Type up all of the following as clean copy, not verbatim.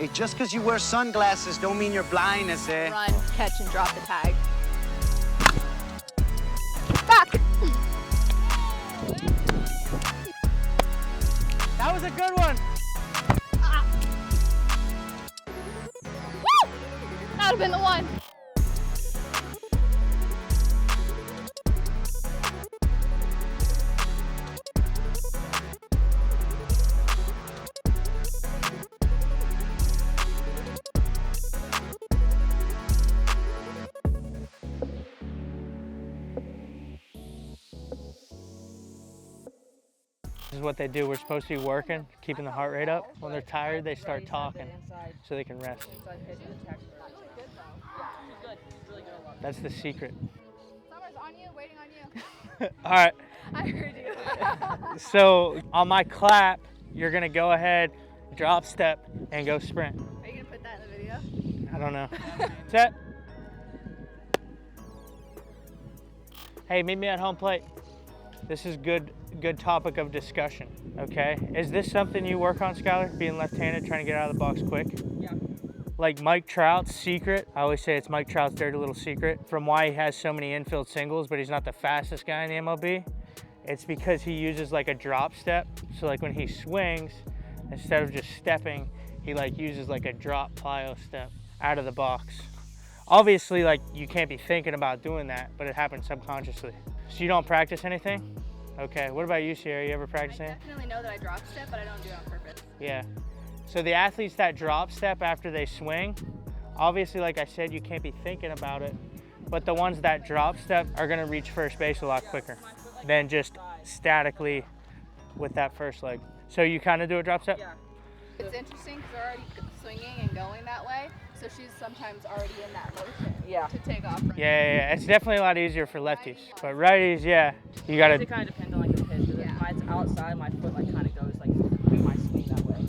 Hey, just because you wear sunglasses don't mean you're blind, eh? Run, catch, and drop the tag. Back! That was a good one. Ah. Woo! That would have been the one. This is what they do. We're supposed to be working, keeping the heart rate up. When they're tired, they start talking so they can rest. That's the secret. Summer's on you, waiting on you. All right. I heard you. So on my clap, you're gonna go ahead, drop step, and go sprint. Are you gonna put that in the video? I don't know. Set. Hey, meet me at home plate. This is good topic of discussion, okay? Is this something you work on, Skylar? Being left-handed, trying to get out of the box quick? Yeah. Like Mike Trout's secret, I always say it's Mike Trout's dirty little secret from why he has so many infield singles, but he's not the fastest guy in the MLB. It's because he uses like a drop step. So like when he swings, instead of just stepping, he like uses like a drop plyo step out of the box. Obviously, like you can't be thinking about doing that, but it happens subconsciously. So you don't practice anything? Okay, what about you, Sierra? You ever practice anything? I definitely know that I drop step, but I don't do it on purpose. Yeah. So the athletes that drop step after they swing, obviously, like I said, you can't be thinking about it, but the ones that drop step are gonna reach first base a lot quicker than just statically with that first leg. So you kind of do a drop step? Yeah. It's interesting because they're already swinging and going that way, so she's sometimes already in that motion to take off. Yeah. It's definitely a lot easier for lefties, but righties, yeah, you gotta. It kind of depends on like the pitch. If mine's outside, my foot like kind of goes like through my swing that way.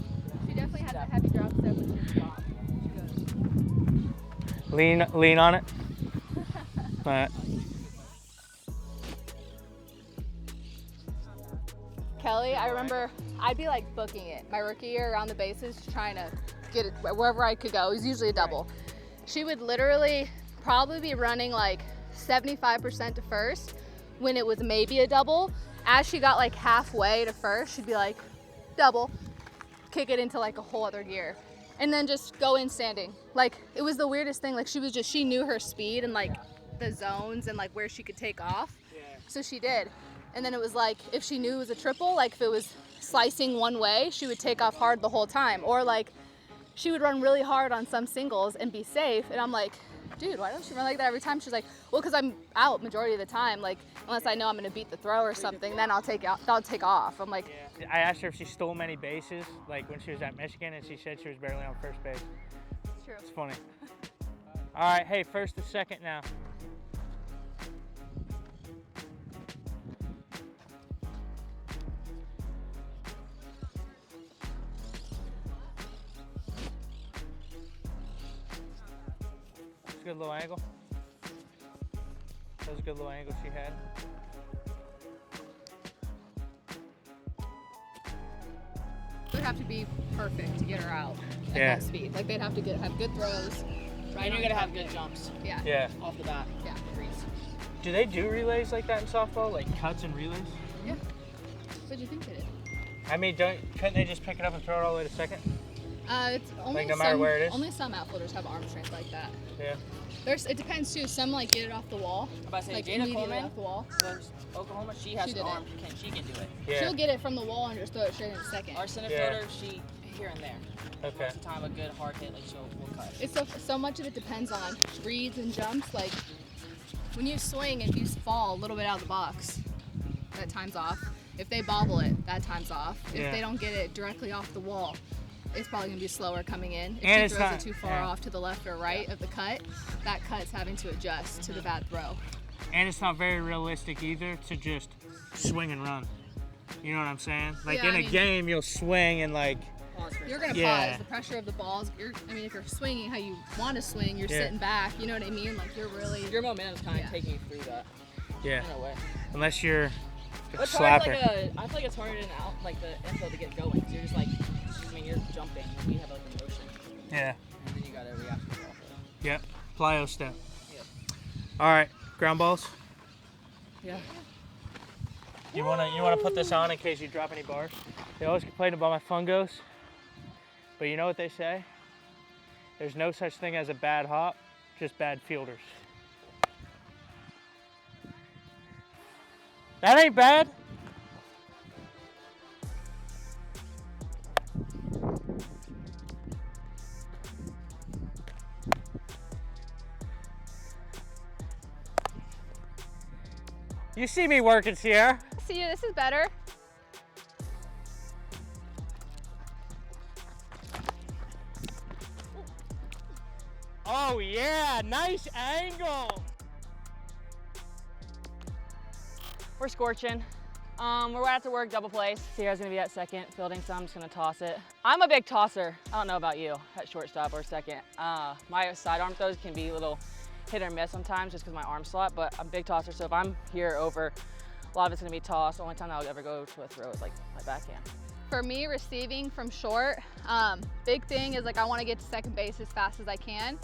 She definitely has a heavy drop step when she's off. She goes. Lean on it. All right. Kelly, I remember I'd be like booking it my rookie year around the bases, trying to get it wherever I could go. It was usually a double. She would literally probably be running like 75% to first when it was maybe a double. As she got like halfway to first, she'd be like, double, kick it into like a whole other gear, and then just go in standing. Like it was the weirdest thing. Like she knew her speed and like the zones and like where she could take off. So she did. And then it was like, if she knew it was a triple, like if it was slicing one way, she would take off hard the whole time. Or like, she would run really hard on some singles and be safe. And I'm like, dude, why don't you run like that every time? She's like, well, because I'm out majority of the time. Like, unless I know I'm gonna beat the throw or something, then I'll take off. I'm like. Yeah. I asked her if she stole many bases, like when she was at Michigan, and she said she was barely on first base. It's true. It's funny. All right, hey, first to second now. Good little angle. That was a good little angle she had. It would have to be perfect to get her out at that speed. Like they'd have to have good throws. Right, and you're gonna have good jumps. Yeah. Off the bat. Yeah. Do they do relays like that in softball, like cuts and relays? Yeah. What do you think they did? I mean, couldn't they just pick it up and throw it all the way to second? It's only like no matter where it is? Only some outfielders have arm strength like that. Yeah. It depends too. Some like get it off the wall. I'm about to say, like Jada immediately Coleman, off the wall. Oklahoma, she has She the did it. arm. She can do it. Yeah. She'll get it from the wall and just throw it straight into second. Our center fielder, she here and there. Okay. Most of the time, a good hard hit, like we'll cut. It's so much of it depends on reads and jumps. Like when you swing, if you fall a little bit out of the box, that time's off. If they bobble it, that time's off. If they don't get it directly off the wall, it's probably gonna be slower coming in. If she throws it too far off to the left or right of the cut, that cut's having to adjust to the bad throw. And it's not very realistic either to just swing and run. You know what I'm saying? Like in a game, you'll swing and like. You're gonna pause. The pressure of the balls. If you're swinging how you want to swing, you're sitting back. You know what I mean? Like your momentum's kind of taking you through that. Yeah. In a way. Unless you're It's slapper. hard, I feel like it's harder in out like the infield to get going. So you're just like, you're jumping. You have like a motion. Yeah. And then you gotta react to it. Yep. Plyo step. Yeah. All right. Ground balls. Yeah. You wanna put this on in case you drop any bars? They always complain about my fungos, but you know what they say? There's no such thing as a bad hop, just bad fielders. That ain't bad. You see me working, Sierra. See you, this is better. Oh yeah, nice angle. We're scorching. We're at to work double plays. Sierra's gonna be at second, fielding, so I'm just gonna toss it. I'm a big tosser. I don't know about you, at shortstop or second. My sidearm throws can be a little hit or miss sometimes just because my arm slot, but I'm a big tosser, so if I'm here over, a lot of it's gonna be tossed. The only time I'll ever go to a throw is like my backhand. For me, receiving from short, big thing is like I want to get to second base as fast as I can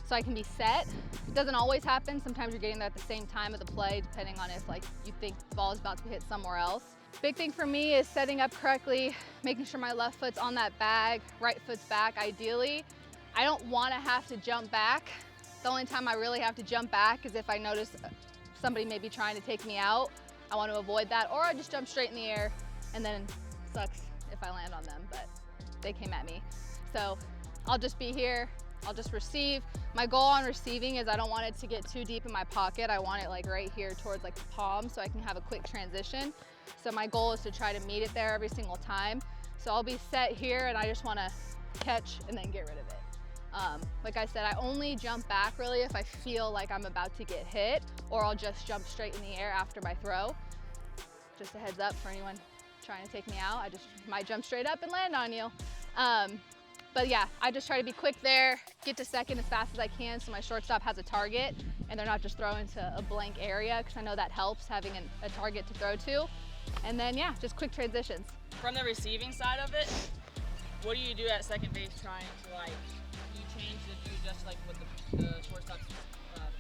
so I can be set. It doesn't always happen. Sometimes you're getting there at the same time of the play, depending on if like you think the ball is about to hit somewhere else. Big thing for me is setting up correctly, making sure my left foot's on that bag, right foot's back ideally. I don't want to have to jump back. The only time I really have to jump back is if I notice somebody may be trying to take me out. I want to avoid that, or I just jump straight in the air, and then it sucks if I land on them, but they came at me. So I'll just be here, I'll just receive. My goal on receiving is I don't want it to get too deep in my pocket. I want it like right here towards like the palm so I can have a quick transition. So my goal is to try to meet it there every single time. So I'll be set here and I just want to catch and then get rid of it. Like I said, I only jump back really if I feel like I'm about to get hit, or I'll just jump straight in the air after my throw. Just a heads up for anyone trying to take me out. I just might jump straight up and land on you. But yeah, I just try to be quick there, get to second as fast as I can so my shortstop has a target and they're not just throwing to a blank area, because I know that helps having a target to throw to. And then yeah, just quick transitions. From the receiving side of it, what do you do at second base trying to like, do you change the do just like what the shortstop's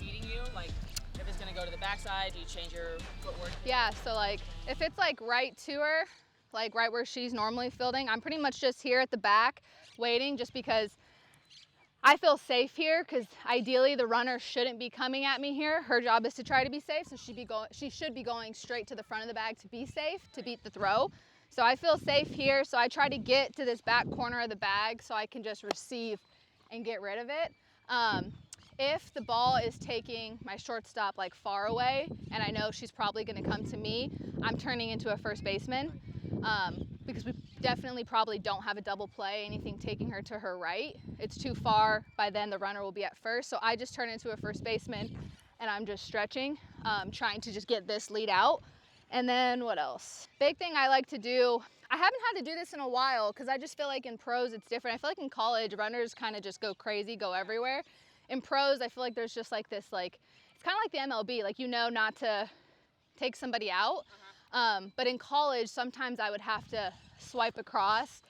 feeding you? Like if it's gonna go to the backside, do you change your footwork? Yeah, so like if it's like right to her, like right where she's normally fielding, I'm pretty much just here at the back waiting, just because I feel safe here, because ideally the runner shouldn't be coming at me here. Her job is to try to be safe, so she should be going straight to the front of the bag to be safe, to beat the throw. So I feel safe here, so I try to get to this back corner of the bag so I can just receive and get rid of it. If the ball is taking my shortstop like far away and I know she's probably going to come to me, I'm turning into a first baseman, because we definitely probably don't have a double play, anything taking her to her right. It's too far, by then the runner will be at first. So I just turn into a first baseman and I'm just stretching, trying to just get this lead out. And then what else? Big thing I like to do, I haven't had to do this in a while because I just feel like in pros it's different. I feel like in college runners kind of just go crazy, go everywhere. In pros, I feel like there's just like this, like, it's kind of like the MLB, like you know not to take somebody out. But in college, sometimes I would have to swipe across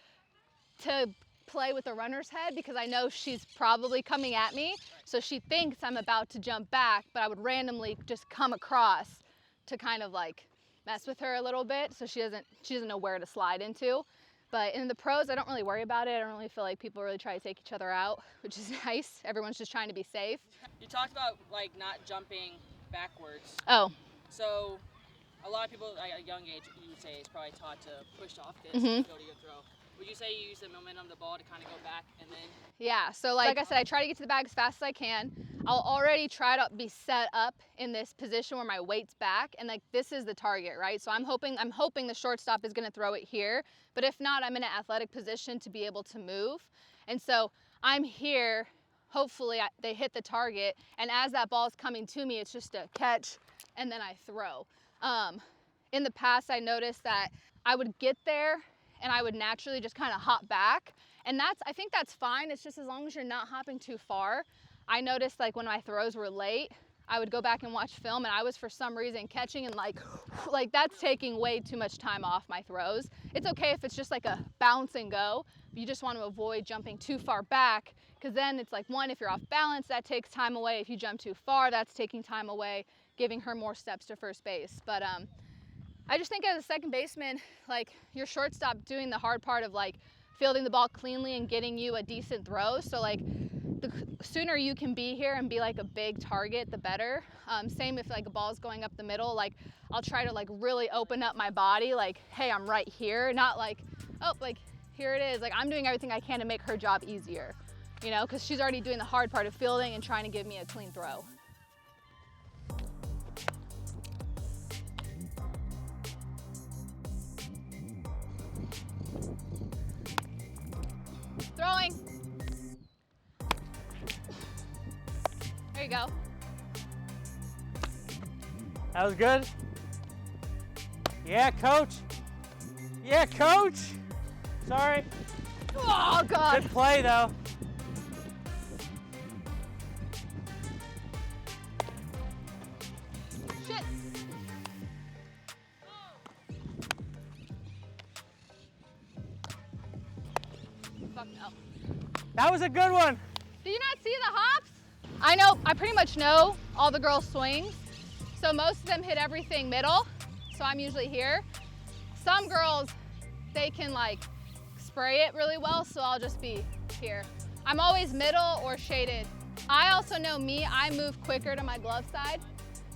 to play with the runner's head because I know she's probably coming at me. So she thinks I'm about to jump back, but I would randomly just come across to kind of like mess with her a little bit so she doesn't know where to slide into. But in the pros, I don't really worry about it. I don't really feel like people really try to take each other out, which is nice. Everyone's just trying to be safe. You talked about like not jumping backwards. Oh. So a lot of people at a young age, you would say, is probably taught to push off this and go to your throw. Would you say you use the momentum of the ball to kind of go back and then? Yeah, so like I said, I try to get to the bag as fast as I can. I'll already try to be set up in this position where my weight's back, and like this is the target, right? So I'm hoping the shortstop is gonna throw it here, but if not, I'm in an athletic position to be able to move. And so I'm here, hopefully they hit the target, and as that ball's coming to me, it's just a catch, and then I throw. In the past, I noticed that I would get there and I would naturally just kind of hop back. And I think that's fine. It's just as long as you're not hopping too far. I noticed like when my throws were late, I would go back and watch film and I was for some reason catching and like that's taking way too much time off my throws. It's okay if it's just like a bounce and go, You just want to avoid jumping too far back, because then it's like, one, if you're off balance, that takes time away. If you jump too far, that's taking time away, giving her more steps to first base. But I just think as a second baseman, like, your shortstop doing the hard part of like fielding the ball cleanly and getting you a decent throw. So like, the sooner you can be here and be like a big target, the better. Same if like a ball's going up the middle, like I'll try to like really open up my body, like, hey, I'm right here, not like, oh, like here it is. Like, I'm doing everything I can to make her job easier, you know, because she's already doing the hard part of fielding and trying to give me a clean throw. Throwing. There you go. That was good. Yeah, coach. Yeah, coach. Sorry. Oh, God. Good play, though. Shit. Fuck no. That was a good one. Did you not see the hops? I pretty much know all the girls' swings. So most of them hit everything middle. So I'm usually here. Some girls, they can like spray it really well. So I'll just be here. I'm always middle or shaded. I also know me, I move quicker to my glove side.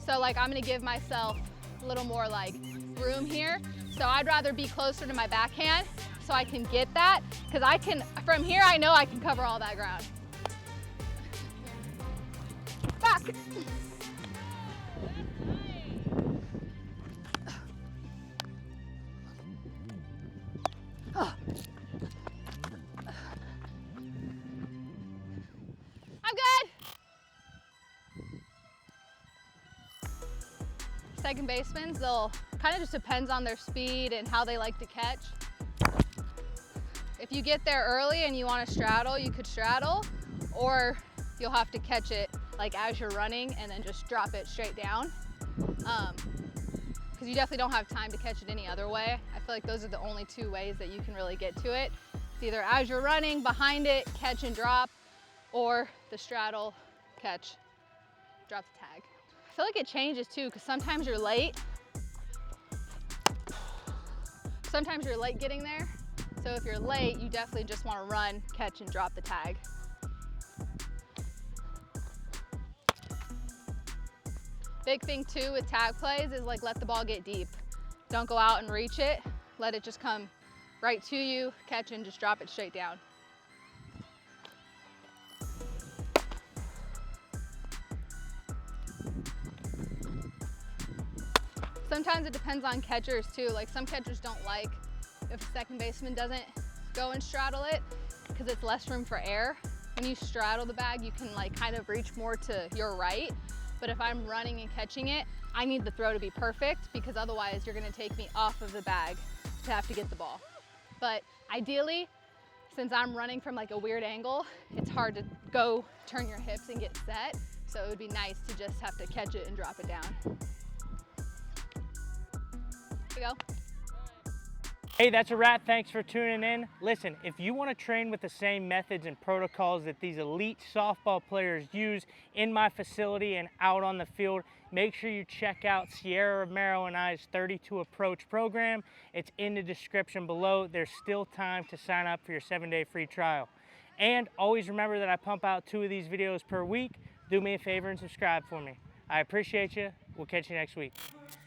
So like, I'm gonna give myself a little more like room here. So I'd rather be closer to my backhand so I can get that. Cause I can, from here, I know I can cover all that ground. Back. I'm good. Second basemen, they'll kind of just depends on their speed and how they like to catch. If you get there early and you want to straddle, you could straddle, or you'll have to catch it like as you're running and then just drop it straight down. Because you definitely don't have time to catch it any other way. I feel like those are the only two ways that you can really get to it. It's either as you're running, behind it, catch and drop, or the straddle, catch, drop the tag. I feel like it changes too, because sometimes you're late. Sometimes you're late getting there. So if you're late, you definitely just want to run, catch, and drop the tag. Big thing too with tag plays is like, let the ball get deep. Don't go out and reach it. Let it just come right to you, catch and just drop it straight down. Sometimes it depends on catchers too. Like, some catchers don't like if a second baseman doesn't go and straddle it because it's less room for air. When you straddle the bag, you can like kind of reach more to your right. But if I'm running and catching it, I need the throw to be perfect, because otherwise you're gonna take me off of the bag to have to get the ball. But ideally, since I'm running from like a weird angle, it's hard to go turn your hips and get set. So it would be nice to just have to catch it and drop it down. Here you go. Hey, that's a wrap. Thanks for tuning in. Listen, if you want to train with the same methods and protocols that these elite softball players use in my facility and out on the field, make sure you check out Sierra Romero and I's 32 Approach program. It's in the description below. There's still time to sign up for your 7-day free trial. And always remember that I pump out 2 of these videos per week. Do me a favor and subscribe for me. I appreciate you. We'll catch you next week.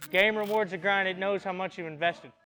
Game rewards the grind. It knows how much you've invested.